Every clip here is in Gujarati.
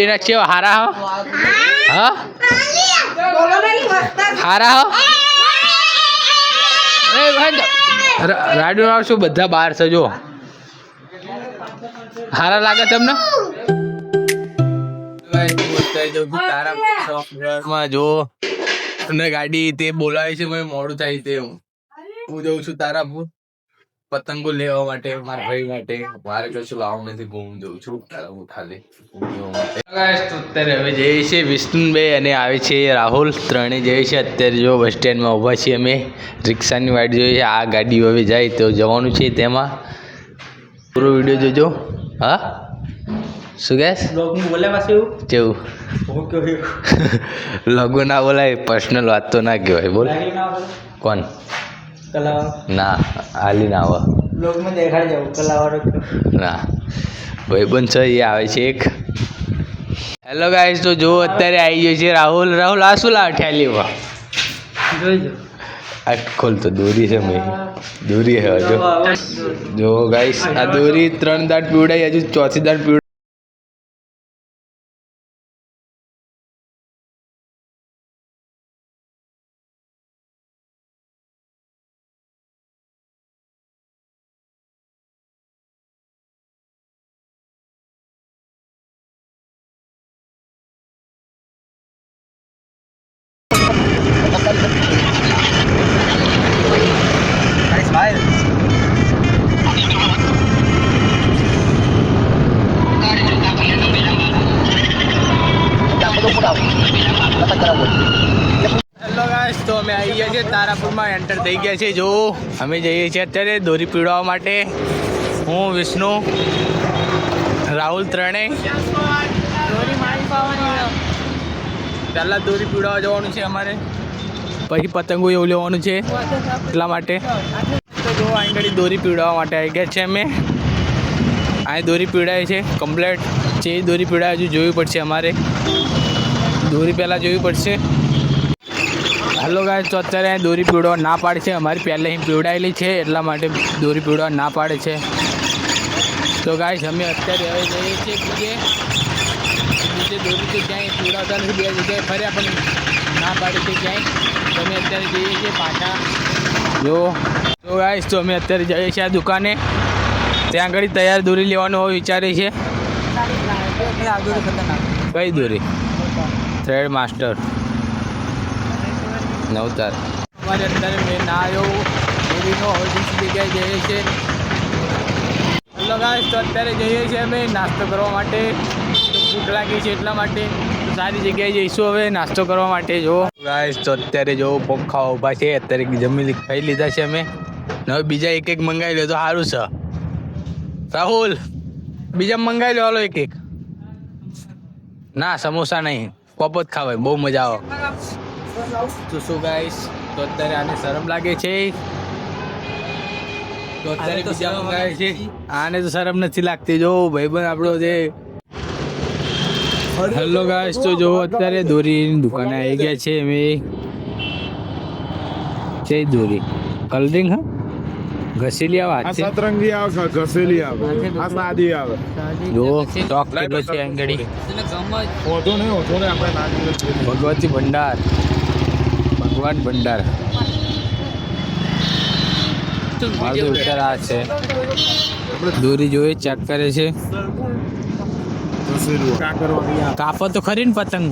કેવો હારા હો હા હારા હો રાડુ આવશું બધા બહાર છે જો હારા લાગે તમને જો ગાડી તે બોલાવે છે મોડું થાય તે હું જઉં છું તારાપુર પતંગો લેવા માટે મારા ભાઈ માટે મારે કશું લાવવું નથી હું જઉં છું તારાપુર ખાલી અત્યારે હવે જઈએ છીએ વિષ્ણુભાઈ અને આવે છે રાહુલ ત્રણેય જઈએ છીએ અત્યારે જો બસ સ્ટેન્ડમાં ઊભા છીએ અમે રિક્ષાની વાટ જોઈએ છે આ ગાડી હવે જાય તો જવાનું છે તેમાં પૂરો વિડીયો જોજો હા શું કહેશ કેવું લગો ના બોલાય પર્સનલ વાત તો ના કહેવાય બોલ કોણ ના હાલી ના આવે ના ભાઈબંધ છે એ આવે છે એક હેલો ગાઈસ તો જો અત્યારે આવી ગયો છે રાહુલ રાહુલ આ શું લાવ ઠેલીમાં આ ખોલ તો દોરી છે મેં દોરી હે જો ગાઈસ આ દોરી 3 દાંત પીવડાઈ હજુ ચોથી દાંત પીવડાઈ હેલો ગાઈસ તો અમે આવી ગયા છીએ તારાપુરમાં એન્ટર થઈ ગયા છે જો અમે જઈએ છીએ અત્યારે દોરી પીવડાવવા માટે હું વિષ્ણુ રાહુલ ત્રણેય પહેલાં દોરી પીવડાવવા જવાનું છે અમારે પછી પતંગો એવું લેવાનું છે એટલા માટે તો જો અહીં ઘડી દોરી પીવડાવવા માટે આવી ગયા છે અમે અહીં દોરી પીવડાવી છે કમ્પ્લેટ છે દોરી પીવડાવી હજુ જોવી પડશે અમારે દોરી પહેલાં જોવી પડશે હેલો ગાઈસ તો અત્યારે અહીં દોરી પીવડાવવા ના પાડે છે અમારી પહેલાં અહીં પીવડાવેલી છે એટલા માટે દોરી પીવડાવવા ના પાડે છે તો ગાઈસ અમે અત્યારે હવે જઈએ છીએ બીજે દોરી તો ક્યાંય પીવડાવતા નથી બે જગ્યાએ ફર્યા પણ ના પાડે છે ક્યાંય તો અમે અત્યારે જઈએ છીએ પાછા જો તો ગાઈસ તો અમે અત્યારે જઈએ છીએ આ દુકાને ત્યાં આગળ તૈયાર દોરી લેવાનું હોય વિચારે છે કઈ દોરી થ્રેડ માસ્ટર નવતાર અમારે અત્યારે મેં ના આવ્યો દોરીનો હવે બીજી જગ્યાએ જઈએ છીએ હેલો ગાઈસ તો અત્યારે જઈએ છીએ અમે નાસ્તો કરવા માટે ભૂખ લાગી છે એટલા માટે સારી જગ્યાએ જઈશું હવે નાસ્તો કરવા માટે જો ગાઈસ તો અત્યારે જો પંખા ઊભા છે અત્યારે જમી ખાઈ લીધા છે અમે હવે બીજા એક એક મંગાવી લો તો સારું છે રાહુલ બીજા મંગાવી લો હાલો એક ના સમોસા નહીં પોપત ખાવાય બહુ મજા આવે તો શું ગાઈસ તો અત્યારે આને શરમ લાગે છે તો અત્યારે બીજા મંગાવે છે આને તો શરમ નથી લાગતી જો ભાઈબંધ આપણો જે હેલો ગાઈસ તો જો અત્યારે દોરીની દુકાને આવી ગયા છે અમે છે દોરી કલરિંગ હા ઘસેલી આવે આ સતરંગી આવે ઘસેલી આવે આ સાદી આવે જો સ્ટોક કેટલો છે અંગડી ઓતો ને આપણે ભગવતી ભંડાર ભગવાન ભંડાર આ છે દોરી જોઈએ ચેક કરે છે કાપો તો ખરી ને પતંગ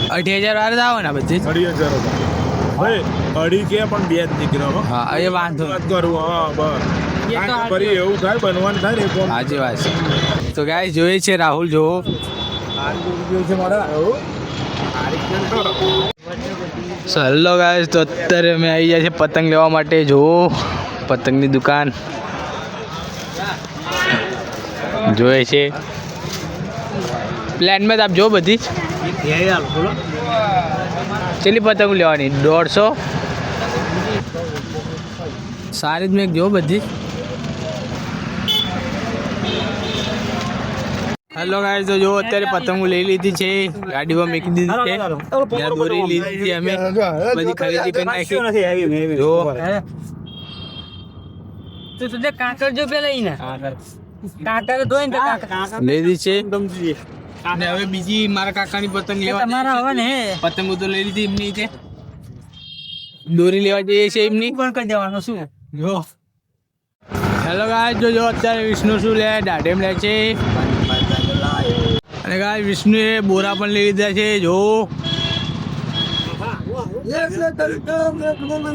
80,000 વાર આવે ને બધી 80,000 અઢી કે પણ બે જ નીકળ્યો હા એ વાંધો કરવું હા બસ એવું થાય બનવાનું થાય ને સાચી વાત છે તો ગાઈસ જોઈએ છે રાહુલ જો હેલો ગાઈસ તો અત્યારે અમે આવી ગયા છે પતંગ લેવા માટે જો પતંગની દુકાન જોઈએ છે પ્લાનમાં આપ જો બધી જ ચેલી પતંગ લેવાની 150 સારી જ મેં જો બધી હેલો ગાઈસ તો જો અત્યારે પતંગો લઈ લીધી છે ગાડીમાં મૂકી દીધી છે ત્યાં દોરી લીધી છે અમે બધી ખરીદી કરી નાખી જો તો તુજે કાકર જો પેલા ઈ ને કાકા તો ધોઈને તો કાકા લીધી છે સમજી અને હવે બીજી મારા કાકાની પતંગ લેવા તમારા હવે ને પતંગો તો લઈ લીધી એમની છે દોરી લેવા જઈએ છે એમની પણ કરી દેવાનું શું જો હેલો ગાઈસ જો અત્યારે વિષ્ણુ શું લે દાઢેમ લે છે અને ગાઈસ વિષ્ણુએ બોરા પણ લઈ લીધા છે જો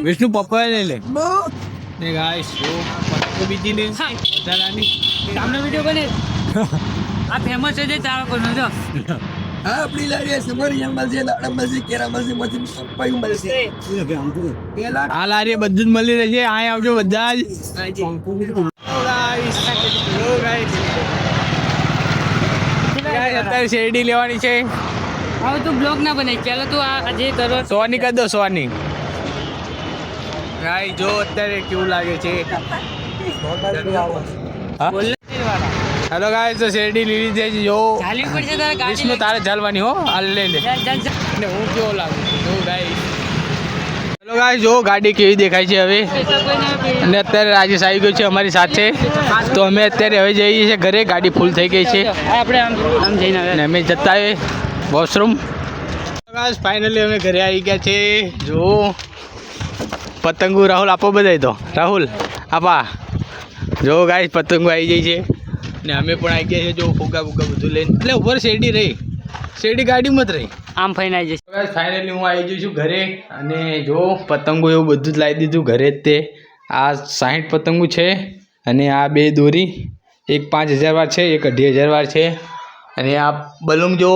વિષ્ણુ પપ્પા લઈ લે ને ગાઈસ જો પતંગો બીજી લઈ દાદાની સામનો વિડિયો બને આ ફેમસ છે જે તારા કોનો જો આપણી લારીએ સમરિયા મળશે દાડા મળશે કેરા મળશે મથી પપ્પાયું મળશે પેલા આ લારી બધું જ મળી રહેશે અહીં આવજો બધા જ અત્યારે શેરડી લેવાની છે હવે તું બ્લોગ ના બનાવી ચાલો તું આ જે કરો સોની કરી દો સોની ગાય જો અત્યારે કેવું લાગે છે બોલ હેલો ગાય તો શેરડી લીધી છે જો ચાલી પડશે તારે વિષ્ણુ ગાડી તારે ચાલવાની હો હાલ લઈ લે અને હું કેવો લાગુ છું જો ગાય હેલો ગાય જો ગાડી કેવી દેખાય છે હવે અને અત્યારે રાજેશ આવી ગયો છે અમારી સાથે તો અમે અત્યારે હવે જઈએ છીએ ઘરે ગાડી ફૂલ થઈ ગઈ છે આપણે આમ જઈને અને અમે જતા આવે વોશરૂમ ફાઇનલી અમે ઘરે આવી ગયા છે જો પતંગો રાહુલ આપો બધાય તો રાહુલ આપા જો ગાય પતંગો આવી જાય છે ને અમે પણ આવી ગયા છે જો ફુગ્ગા ફુગ્ગા બધું લઈને એટલે ઉપર શેરડી રહી શેરડી ગાડીમાં જ રહી આમ ફઈને આવી જશે ફાઇનલી હું આવી ગયો છું ઘરે અને જો પતંગો એવું બધું જ લાવી દીધું ઘરે જ તે આ 60 પતંગો છે અને આ બે દોરી એક 5000 વાર છે એક 2500 વાર છે અને આ બલૂન જો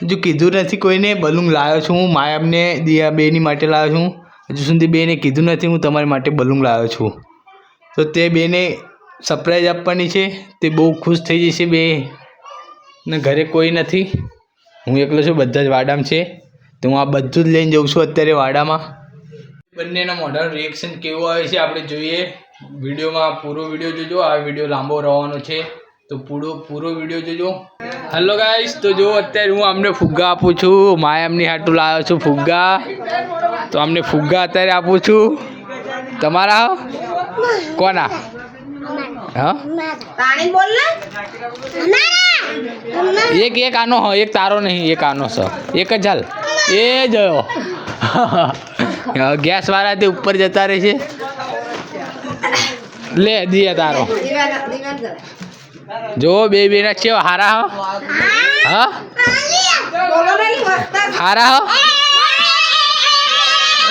હજુ કીધું નથી કોઈને બલૂન લાવ્યો છું હું માયામને દિયા બેની માટે લાવ્યો છું હજુ સુધી બેને કીધું નથી હું તમારી માટે બલૂન લાવ્યો છું તો તે બેને સરપ્રાઈઝ આપવાની છે તે બહુ ખુશ થઈ જશે બે ને ઘરે કોઈ નથી હું એકલો છું બધા જ વાડામાં છે તો હું આ બધું જ લઈને જઉં છું અત્યારે વાડામાં બંનેના મોઢાનું રિએક્શન કેવું આવે છે આપણે જોઈએ વિડીયોમાં પૂરો વિડીયો જોજો આ વિડીયો લાંબો રહેવાનો છે તો પૂરો વિડીયો જોજો હેલો ગાઈસ તો જો અત્યારે હું આમને ફુગ્ગા આપું છું માય એમની હાટું લાવ્યો છું ફુગ્ગા તો આમને ફુગ્ગા અત્યારે આપું છું તમારા કોના હા એક આનો હો એક તારો નહીં એક આનો છે એક જ હાલ એ જયો ગેસ વાળા તે ઉપર જતા રહે છે લે દિયા તારો જો બે ના છે હારા હો હા હારા હો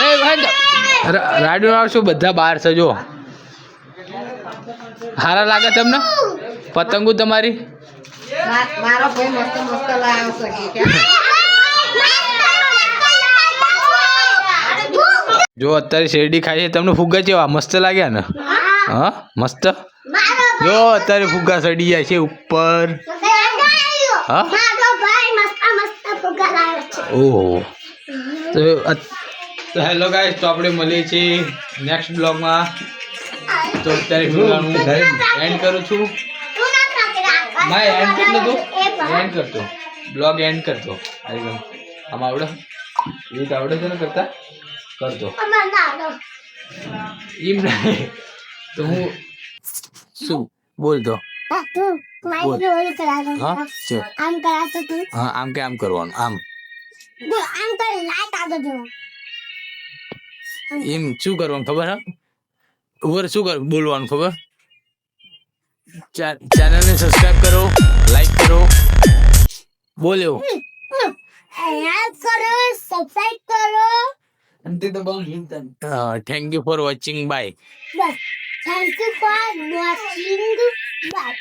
એ ભાઈ રાડુ આવશું બધા બહાર છે જો હારા લાગે તમને પતંગો તમારી મારો ભાઈ મસ્ત મસ્ત લાવ્યો છે જો અત્યારે શેરડી ખાય છે તમને ફુગ્ગા કેવા મસ્ત લાગ્યા ને હા મસ્ત જો અત્યારે ફુગ્ગા ચડી જાય છે ઉપર હા ઓહો તો હેલો ગાઈસ તો આપણે મળીએ છીએ નેક્સ્ટ બ્લોગમાં તો અત્યારે હું એન્ડ કરું છું ભાઈ એન્ડ કરી દો એન્ડ કરતો બ્લોગ એન્ડ કરતો આમ આવડે એ તો આવડે છે ને કરતા કરતો એમ નહીં તો હું શું બોલતો હા હા આમ કે આમ કરવાનું આમ એમ શું કરવાનું ખબર હા ઉપર શું કર બોલવાનું ખબર ચેનલને સબસ્ક્રાઇબ કરો લાઈક કરો બોલ એવું thank you for watching bye Thank you for watching. Bye.